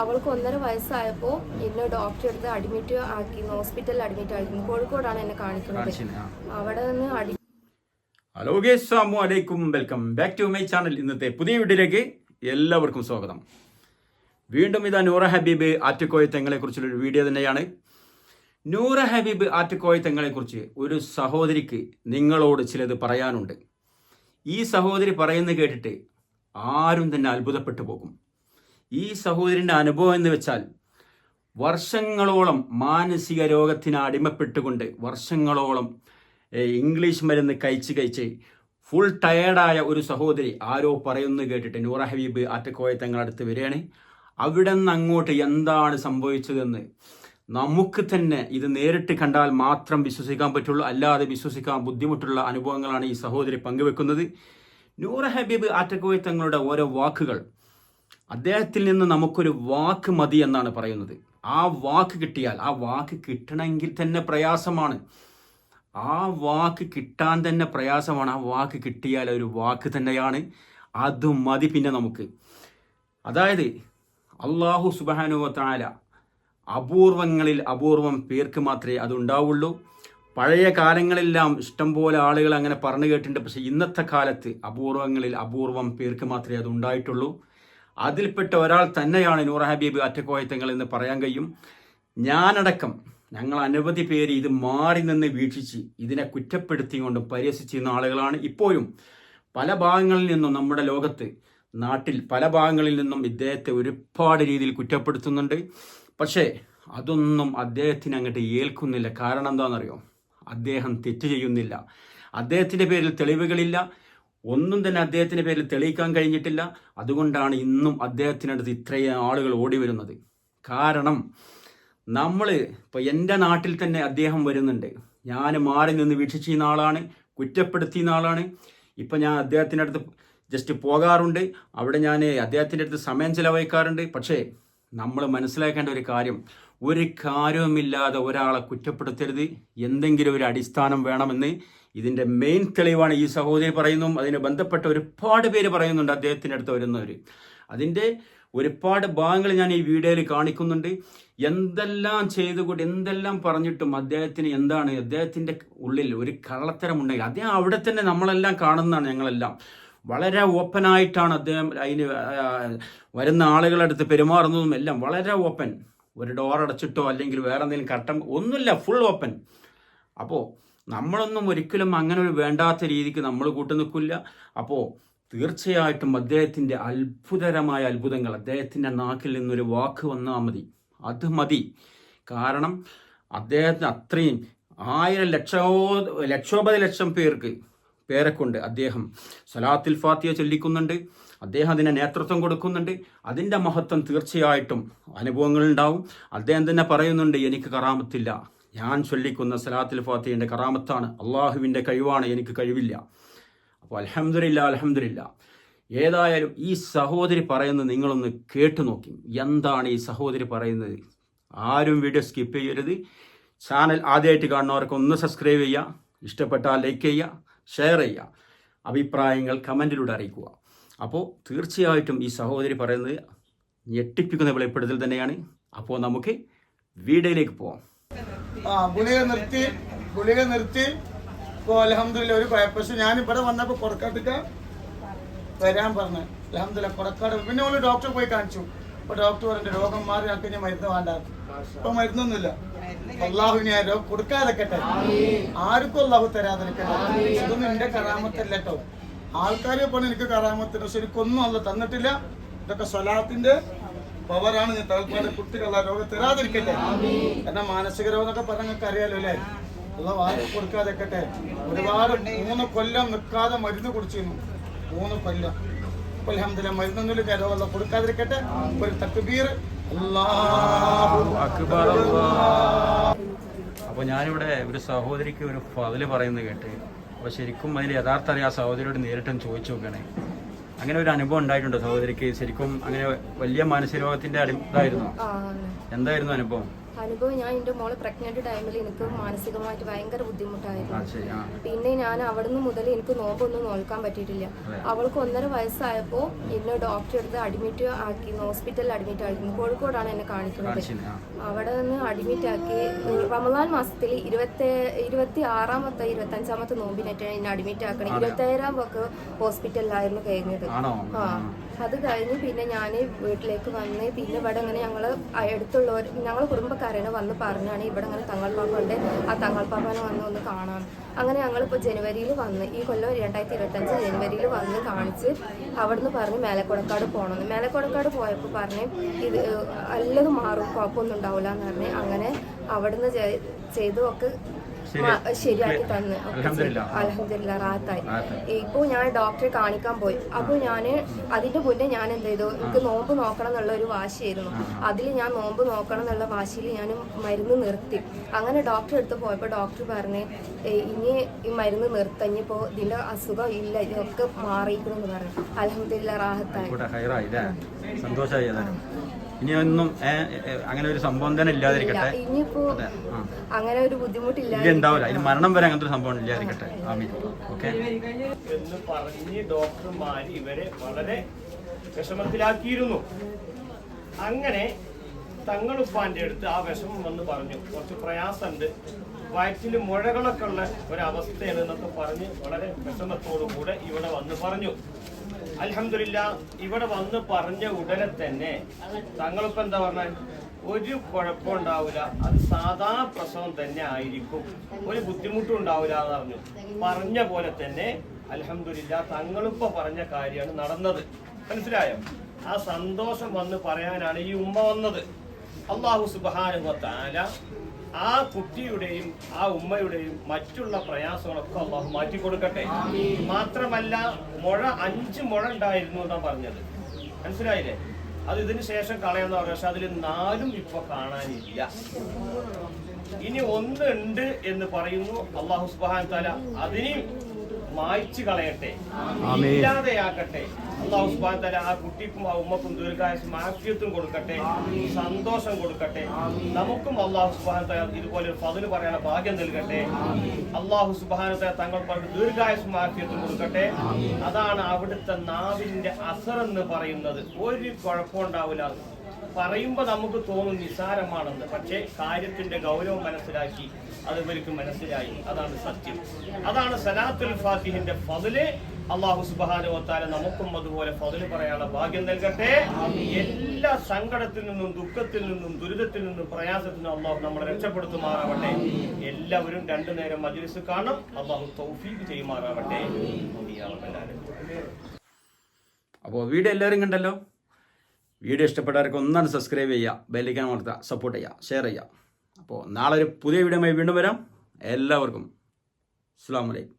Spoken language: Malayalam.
അവൾക്ക് 1.5 വയസ്സായപ്പോൾ എന്നെ ഡോക്ടർ എടുത്ത് അഡ്മിറ്റ് ആക്കി, ഹോസ്പിറ്റലിൽ അഡ്മിറ്റ് ആക്കി. കോഴിക്കോടാണ് എന്നെ കാണിക്കുന്നത്. അവിടെ നിന്ന് ഹലോ ഗൈസ്, അസ്സലാമു അലൈക്കും, welcome back to my channel. ഇന്നത്തെ പുതിയ വീഡിയോയിലേക്ക് എല്ലാവർക്കും സ്വാഗതം. വീണ്ടും ഇതാ നൂറ ഹബീബ് ആറ്റുകോയ തെങ്ങളെ കുറിച്ചുള്ളൊരു വീഡിയോ തന്നെയാണ്. നൂറ ഹബീബ് ആറ്റുകോയ തെങ്ങളെ കുറിച്ച് ഒരു സഹോദരിക്ക് നിങ്ങളോട് ചിലത് പറയാനുണ്ട്. ഈ സഹോദരി പറയുന്നത് കേട്ടിട്ട് ആരും തന്നെ അത്ഭുതപ്പെട്ടു പോകും. ഈ സഹോദരിൻ്റെ അനുഭവം എന്ന് വെച്ചാൽ വർഷങ്ങളോളം മാനസിക രോഗത്തിന് അടിമപ്പെട്ടുകൊണ്ട് വർഷങ്ങളോളം ഇംഗ്ലീഷ് മരുന്ന് കഴിച്ച് ഫുൾ ടയേർഡായ ഒരു സഹോദരി ആരോ പറയുന്നത് കേട്ടിട്ട് നൂറ ഹബീബ് ആറ്റുകോയ തങ്ങളടുത്ത് വരികയാണ്. അവിടെ നിന്ന് അങ്ങോട്ട് എന്താണ് സംഭവിച്ചതെന്ന് നമുക്ക് തന്നെ ഇത് നേരിട്ട് കണ്ടാൽ മാത്രം വിശ്വസിക്കാൻ പറ്റുള്ളൂ, അല്ലാതെ വിശ്വസിക്കാൻ ബുദ്ധിമുട്ടുള്ള അനുഭവങ്ങളാണ് ഈ സഹോദരി പങ്കുവെക്കുന്നത്. നൂറ ഹബീബ് ആറ്റുകോയ തങ്ങളുടെ ഓരോ വാക്കുകൾ, അദ്ദേഹത്തിൽ നിന്ന് നമുക്കൊരു വാക്ക് മതി എന്നാണ് പറയുന്നത്. ആ വാക്ക് കിട്ടിയാൽ, ആ വാക്ക് കിട്ടണമെങ്കിൽ തന്നെ പ്രയാസമാണ്. ആ വാക്ക് കിട്ടാൻ തന്നെ പ്രയാസമാണ്. ആ വാക്ക് കിട്ടിയാൽ ഒരു വാക്ക് തന്നെയാണ്, അത് മതി പിന്നെ നമുക്ക്. അതായത് അല്ലാഹു സുബ്ഹാനഹു വ തആല അപൂർവങ്ങളിൽ അപൂർവം പേർക്ക് മാത്രമേ അതുണ്ടാവുള്ളൂ. പഴയ കാലങ്ങളെല്ലാം ഇഷ്ടംപോലെ ആളുകൾ അങ്ങനെ പറഞ്ഞു കേട്ടിട്ടുണ്ട്. പക്ഷേ ഇന്നത്തെ കാലത്ത് അപൂർവങ്ങളിൽ അപൂർവം പേർക്ക് മാത്രമേ അത് ഉണ്ടായിട്ടുള്ളൂ. അതിൽപ്പെട്ട ഒരാൾ തന്നെയാണ് നൂറ ഹബീബ് ആറ്റുകോയ തങ്ങൾ എന്ന് പറയാൻ കഴിയും. ഞാനടക്കം ഞങ്ങൾ അനവധി പേര് ഇത് മാറി നിന്ന് വീക്ഷിച്ച് ഇതിനെ കുറ്റപ്പെടുത്തിക്കൊണ്ടും പരിഹസിച്ചിരുന്ന ആളുകളാണ്. ഇപ്പോഴും പല ഭാഗങ്ങളിൽ നിന്നും നമ്മുടെ ലോകത്ത്, നാട്ടിൽ പല ഭാഗങ്ങളിൽ നിന്നും ഇദ്ദേഹത്തെ ഒരുപാട് രീതിയിൽ കുറ്റപ്പെടുത്തുന്നുണ്ട്. പക്ഷേ അതൊന്നും അദ്ദേഹത്തിന് അങ്ങോട്ട് ഏൽക്കുന്നില്ല. കാരണം എന്താണെന്നറിയോ? അദ്ദേഹം തെറ്റ് ചെയ്യുന്നില്ല. അദ്ദേഹത്തിൻ്റെ പേരിൽ തെളിവുകളില്ല, ഒന്നും തന്നെ അദ്ദേഹത്തിൻ്റെ പേരിൽ തെളിയിക്കാൻ കഴിഞ്ഞിട്ടില്ല. അതുകൊണ്ടാണ് ഇന്നും അദ്ദേഹത്തിനടുത്ത് ഇത്രയും ആളുകൾ ഓടി വരുന്നത്. കാരണം നമ്മൾ ഇപ്പോൾ എൻ്റെ നാട്ടിൽ തന്നെ അദ്ദേഹം വരുന്നുണ്ട്. ഞാൻ മാറി നിന്ന് വീക്ഷിച്ചിരുന്ന ആളാണ്, കുറ്റപ്പെടുത്തിയ ആളാണ്. ഇപ്പം ഞാൻ അദ്ദേഹത്തിൻ്റെ അടുത്ത് ജസ്റ്റ് പോകാറുണ്ട്, അവിടെ ഞാൻ അദ്ദേഹത്തിൻ്റെ അടുത്ത് സമയം ചിലവഴിക്കാറുണ്ട്. പക്ഷേ നമ്മൾ മനസ്സിലാക്കേണ്ട ഒരു കാര്യം, ഒരു കാര്യവുമില്ലാതെ ഒരാളെ കുറ്റപ്പെടുത്തരുത്. എന്തെങ്കിലും ഒരു അടിസ്ഥാനം വേണമെന്ന് ഇതിൻ്റെ മെയിൻ തെളിവാണ് ഈ സഹോദരി പറയുന്നു. അതിന് ബന്ധപ്പെട്ട ഒരുപാട് പേര് പറയുന്നുണ്ട് അദ്ദേഹത്തിൻ്റെ അടുത്ത് വരുന്നവർ. അതിൻ്റെ ഒരുപാട് ഭാഗങ്ങൾ ഞാൻ ഈ വീഡിയോയിൽ കാണിക്കുന്നുണ്ട്. എന്തെല്ലാം ചെയ്തുകൊണ്ട് എന്തെല്ലാം പറഞ്ഞിട്ടും അദ്ദേഹത്തിന് എന്താണ്, അദ്ദേഹത്തിൻ്റെ ഉള്ളിൽ ഒരു കള്ളത്തരമുണ്ടെങ്കിൽ അദ്ദേഹം അവിടെ തന്നെ നമ്മളെല്ലാം കാണുന്നതാണ്. ഞങ്ങളെല്ലാം വളരെ ഓപ്പണായിട്ടാണ് അദ്ദേഹം അതിന് വരുന്ന ആളുകളുടെ അടുത്ത് പെരുമാറുന്നതും എല്ലാം വളരെ ഓപ്പൺ. ഒരു ഡോർ അടച്ചിട്ടോ അല്ലെങ്കിൽ വേറെ എന്തെങ്കിലും കട്ടം ഒന്നുമില്ല, ഫുൾ ഓപ്പൺ. അപ്പോൾ നമ്മളൊന്നും ഒരിക്കലും അങ്ങനെ ഒരു വേണ്ടാത്ത രീതിക്ക് നമ്മൾ കൂട്ടു നിൽക്കില്ല. അപ്പോൾ തീർച്ചയായിട്ടും അദ്ദേഹത്തിൻ്റെ അത്ഭുതകരമായ അത്ഭുതങ്ങൾ, അദ്ദേഹത്തിൻ്റെ നാക്കിൽ നിന്നൊരു വാക്ക് വന്നാൽ മതി, അത് മതി. കാരണം അദ്ദേഹത്തിന് അത്രയും 1000 ലക്ഷോപതി ലക്ഷം പേരെ കൊണ്ട് അദ്ദേഹം സലാത്തുൽ ഫാത്തിഹ ചൊല്ലിക്കുന്നുണ്ട്. അദ്ദേഹം അതിനെ നേതൃത്വം കൊടുക്കുന്നുണ്ട്. അതിൻ്റെ മഹത്വം തീർച്ചയായിട്ടും അനുഭവങ്ങളുണ്ടാവും. അദ്ദേഹം തന്നെ പറയുന്നുണ്ട്, എനിക്ക് കറാമത്തില്ല, ഞാൻ ചൊല്ലിക്കുന്ന സലാത്തുൽ ഫാത്തിഹയുടെ കറാമത്താണ്, അള്ളാഹുവിൻ്റെ കഴിവാണ്, എനിക്ക് കഴിവില്ല. അപ്പോൾ അൽഹംദുലില്ലാ. ഏതായാലും ഈ സഹോദരി പറയുന്നത് നിങ്ങളൊന്ന് കേട്ടു നോക്കി. എന്താണ് ഈ സഹോദരി പറയുന്നത്? ആരും വീഡിയോ സ്കിപ്പ് ചെയ്യരുത്. ചാനൽ ആദ്യമായിട്ട് കാണുന്നവർക്ക് ഒന്ന് സബ്സ്ക്രൈബ് ചെയ്യുക, ഇഷ്ടപ്പെട്ടാൽ ലൈക്ക് ചെയ്യുക, ഷെയർ ചെയ്യുക, അഭിപ്രായങ്ങൾ കമൻറ്റിലൂടെ അറിയിക്കുക. അപ്പോൾ തീർച്ചയായിട്ടും ഈ സഹോദരി പറയുന്നത് ഞെട്ടിപ്പിക്കുന്ന വെളിപ്പെടുത്തൽ തന്നെയാണ്. അപ്പോൾ നമുക്ക് വീഡിയോയിലേക്ക് പോവാം. ഗുളിക നിർത്തി ഇപ്പോൾ അൽഹംദുലില്ലാ ഒരു പക്ഷെ ഞാൻ ഇവിടെ വന്നപ്പോൾ കൊടക്കാട്ടേക്ക് വരാൻ പറഞ്ഞു. അൽഹംദുലില്ലാ കൊടക്കാട് പിന്നെ ഓള് ഡോക്ടറെ പോയി കാണിച്ചു. അപ്പോൾ ഡോക്ടർ പറഞ്ഞു രോഗം മാറി ആക്കി ഞാൻ മരുന്ന് വേണ്ട. ഇപ്പം മരുന്നൊന്നുമില്ല. അള്ളാഹുവിനെ ആ രോഗം കൊടുക്കാതെക്കട്ടെ, ആർക്കും അള്ളാഹു തരാതിരിക്കട്ടെ. ഇതൊന്നും എൻ്റെ കറാമത്തല്ല കേട്ടോ. ആൾക്കാരെ പോലെ എനിക്ക് കറാമത്തിന് ശരിക്കൊന്നും അല്ല തന്നിട്ടില്ല. ഇതൊക്കെ സ്വലാത്തിന്റെ പവറാണ്. ഞാൻ തൽക്കാലം കുട്ടികളുടെ രോഗം തരാതിരിക്കട്ടെ. കാരണം മാനസിക രോഗം എന്നൊക്കെ പറഞ്ഞൊക്കെ അറിയാലോ അല്ലേ? അള്ളാഹു ആർക്കും കൊടുക്കാതെക്കട്ടെ. ഒരുപാട് 3 കൊല്ലം നിൽക്കാതെ മരുന്ന് കുടിച്ചിരുന്നു. 3 കൊല്ലം. അപ്പോൾ അൽഹംദുലില്ലാ മരുന്നൊന്നുമില്ല, രോഗം കൊടുക്കാതിരിക്കട്ടെ. ഒരു തക്ബീർ, അല്ലാഹു അക്ബർ. അപ്പോൾ ഞാനിവിടെ ഒരു സഹോദരിക്ക് ഒരു ഫضل പറയുന്നത് കേട്ട്, അപ്പോൾ ശരിക്കും അതിൽ യഥാർത്ഥ അറിയാം സഹോദരിയോട് നേരിട്ടും ചോദിച്ചു നോക്കണേ. അങ്ങനെ ഒരു അനുഭവം ഉണ്ടായിട്ടുണ്ടോ സഹോദരിക്ക്? ശരിക്കും അങ്ങനെ വലിയ മാനസിക രോഗത്തിന്റെ ഇതായിരുന്നു? എന്തായിരുന്നു അനുഭവം? അനുഭവം ഞാൻ എൻ്റെ മോള് പ്രഗ്നന്റ് ടൈമിൽ എനിക്ക് മാനസികമായിട്ട് ഭയങ്കര ബുദ്ധിമുട്ടായിരുന്നു. ശരി. ആ. പിന്നെ ഞാൻ അവിടുന്ന് മുതൽ എനിക്ക് നോമ്പൊന്നും നോക്കാൻ പറ്റിയിട്ടില്ല. അവൾക്ക് 1.5 വയസ്സായപ്പോൾ എന്നെ ഡോക്ടർ എടുത്ത് അഡ്മിറ്റ് ആക്കി, ഹോസ്പിറ്റലിൽ അഡ്മിറ്റ് ആക്കി. കോഴിക്കോടാണ് എന്നെ കാണിക്കുന്നത്. അവിടെ നിന്ന് അഡ്മിറ്റ് ആക്കി റമദാൻ മാസത്തിൽ 26-ാമത്തെ 25-ാമത്തെ നോമ്പിനായിട്ടാണ് എന്നെ അഡ്മിറ്റ് ആക്കണം. 27-ാമൊക്കെ ഹോസ്പിറ്റലിലായിരുന്നു കഴിഞ്ഞത്. അത് കഴിഞ്ഞ് പിന്നെ ഞാൻ വീട്ടിലേക്ക് വന്ന് പിന്നെ ഇവിടെ ഇങ്ങനെ ഞങ്ങൾ അടുത്തുള്ളവർ ഞങ്ങൾ കുടുംബക്കാരനെ വന്ന് പറഞ്ഞാണ് ഇവിടെ ഇങ്ങനെ തങ്ങൾ പാപ്പുണ്ട്, ആ തങ്ങൾ പാപ്പാനെ വന്ന് ഒന്ന് കാണാം. അങ്ങനെ ഞങ്ങളിപ്പോൾ ജനുവരിയിൽ വന്ന് ഈ കൊല്ലം 2025 ജനുവരിയിൽ വന്ന് കാണിച്ച് അവിടുന്ന് പറഞ്ഞ് മേലക്കൊടക്കാട് പോകണമെന്ന്. മേലക്കൊടക്കാട് പോയപ്പോൾ പറഞ്ഞ് ഇത് എല്ലതും മാറും, കുഴപ്പമൊന്നും ഉണ്ടാവില്ല എന്ന് പറഞ്ഞ് അങ്ങനെ അവിടുന്ന് ചെയ്തൊക്കെ ശരിയാക്കി തന്ന്. അൽഹംദുലില്ലാ റാഹത്തായി. ഇപ്പോൾ ഞാൻ ഡോക്ടറെ കാണിക്കാൻ പോയി. അപ്പോൾ ഞാൻ അതിന്റെ മുന്നേ ഞാൻ എന്ത് ചെയ്തു, എനിക്ക് നോമ്പ് നോക്കണം എന്നുള്ള ഒരു വാശിയായിരുന്നു. അതിൽ ഞാൻ നോമ്പ് നോക്കണം എന്നുള്ള വാശിയിൽ ഞാൻ മരുന്ന് നിർത്തി. അങ്ങനെ ഡോക്ടറെ അടുത്ത് പോയപ്പോൾ ഡോക്ടർ പറഞ്ഞ് ഇനി ഈ മരുന്ന് നിർത്തഞ്ഞിപ്പോൾ ഇതിന്റെ അസുഖം ഇല്ല, ഇതൊക്കെ മാറിയിരിക്കണമെന്ന് പറഞ്ഞു. അൽഹംദുലില്ലാ റാഹത്തായി. സന്തോഷമായി. ഇനിയൊന്നും അങ്ങനെ ഒരു സംഭവം തന്നെ ഇല്ലാതിരിക്കട്ടെ. ഇനിയിപ്പോ അങ്ങനെ ഒരു ബുദ്ധിമുട്ടില്ല, ഉണ്ടാവില്ല. ഇനി മരണം വരെ അങ്ങനത്തെ ഒരു സംഭവം ഇല്ലാതിരിക്കട്ടെ. ആമീൻ. ഓക്കെ എന്ന് പറഞ്ഞ് ഡോക്ടർമാർ ഇവരെ വളരെ വിഷമത്തിലാക്കിയിരുന്നു. അങ്ങനെ തങ്ങളുപ്പാന്റെ അടുത്ത് ആ വിഷമം വന്ന് പറഞ്ഞു, കുറച്ച് പ്രയാസമുണ്ട്, വയറ്റിൽ മുഴകളൊക്കെ ഉള്ള ഒരവസ്ഥയാണ് എന്നൊക്കെ പറഞ്ഞ് വളരെ വിഷമത്തോടുകൂടെ ഇവിടെ വന്ന് പറഞ്ഞു. അൽഹംദുലില്ലാ ഇവിടെ വന്ന് പറഞ്ഞ ഉടനെ തന്നെ തങ്ങളിപ്പോ എന്താ പറഞ്ഞാൽ ഒരു കുഴപ്പം ഉണ്ടാവില്ല, അത് സാധാ പ്രസവം തന്നെ ആയിരിക്കും, ഒരു ബുദ്ധിമുട്ടും ഉണ്ടാവില്ല എന്ന് പറഞ്ഞു. പറഞ്ഞ പോലെ തന്നെ അൽഹംദുലില്ലാ തങ്ങളിപ്പോ പറഞ്ഞ കാര്യമാണ് നടന്നത്. മനസ്സിലായോ? ആ സന്തോഷം വന്ന് പറയാനാണ് ഈ ഉമ്മ വന്നത്. അല്ലാഹു സുബ്ഹാനഹു വ തആല ആ കുട്ടിയുടെയും ആ ഉമ്മയുടെയും മറ്റുള്ള പ്രയാസങ്ങളൊക്കെ അള്ളാഹു മാറ്റി കൊടുക്കട്ടെ. മാത്രമല്ല 5 മുഴ ഉണ്ടായിരുന്നു എന്നാ പറഞ്ഞത്. മനസ്സിലായില്ലേ? അത് ഇതിന് ശേഷം കളയാന്ന് പറഞ്ഞു. പക്ഷെ അതിൽ 4 ഇപ്പൊ കാണാനില്ല. ഇനി 1 ഉണ്ട് എന്ന് പറയുന്നു. അള്ളാഹു സുബ്ഹാനഹു വ തആല അതിനെയും മായ്ച്ചു കളയട്ടെ, ഇല്ലാതെയാക്കട്ടെ. അല്ലാഹു സുബ്ഹാനഹു വ തആല ആ കുട്ടിക്കും ആ ഉമ്മക്കും ദീർഘായുസ്സും ആഫിയത്തും കൊടുക്കട്ടെ, സന്തോഷം കൊടുക്കട്ടെ. നമുക്കും അല്ലാഹു സുബ്ഹാനഹു വ തആല ഇതുപോലെ ഒരു ഫദ്ല് പറയാനുള്ള ഭാഗ്യം നൽകട്ടെ. അല്ലാഹു സുബ്ഹാനഹു വ തആല തങ്ങൾക്ക് ദീർഘായുസ്സും ആഫിയത്തും കൊടുക്കട്ടെ. അതാണ് അവിടുത്തെ നാവിന്റെ അസർ എന്ന് പറയുന്നത്. ഒരു കുഴപ്പമുണ്ടാവില്ല. പറയുമ്പോൾ നമുക്ക് തോന്നും നിസാരമാണെന്ന്, പക്ഷേ കാര്യത്തിന്റെ ഗൗരവം മനസ്സിലാക്കി അത് ഇവർക്ക് മനസ്സിലായി. അതാണ് സത്യം. അതാണ് സലാത്തുൽ ഫാത്തിഹിന്റെ ഫദ്ല്. അല്ലാഹു സുബ്ഹാനഹു വ തആല നമുക്കും അതുപോലെ ഫദ്ല് പറയാനുള്ള ഭാഗ്യം നൽകട്ടെ. എല്ലാ സങ്കടത്തിൽ നിന്നും ദുഃഖത്തിൽ നിന്നും ദുരിതത്തിൽ നിന്നും പ്രയാസത്തിൽ നിന്നും അല്ലാഹു നമ്മളെ രക്ഷപ്പെടുത്തുമാറാവട്ടെ. എല്ലാവരും 2 നേരം മജ്‌ലിസ് കാണും. അല്ലാഹു തൗഫീഖ് ചെയ്യുമാറാവട്ടെ. അപ്പോൾ വീഡിയോ എല്ലാവരും കണ്ടല്ലോ. വീഡിയോ ഇഷ്ടപ്പെട്ടവർക്ക് ഒന്നാണ് സബ്സ്ക്രൈബ് ചെയ്യുക, ബെല്ലൈക്കൺ അമർത്തുക, സപ്പോർട്ട് ചെയ്യുക, ഷെയർ ചെയ്യുക. അപ്പോൾ നാളെ ഒരു പുതിയ വീഡിയോയുമായി വീണ്ടും വരാം. എല്ലാവർക്കും അസ്സലാമു അലൈക്കും.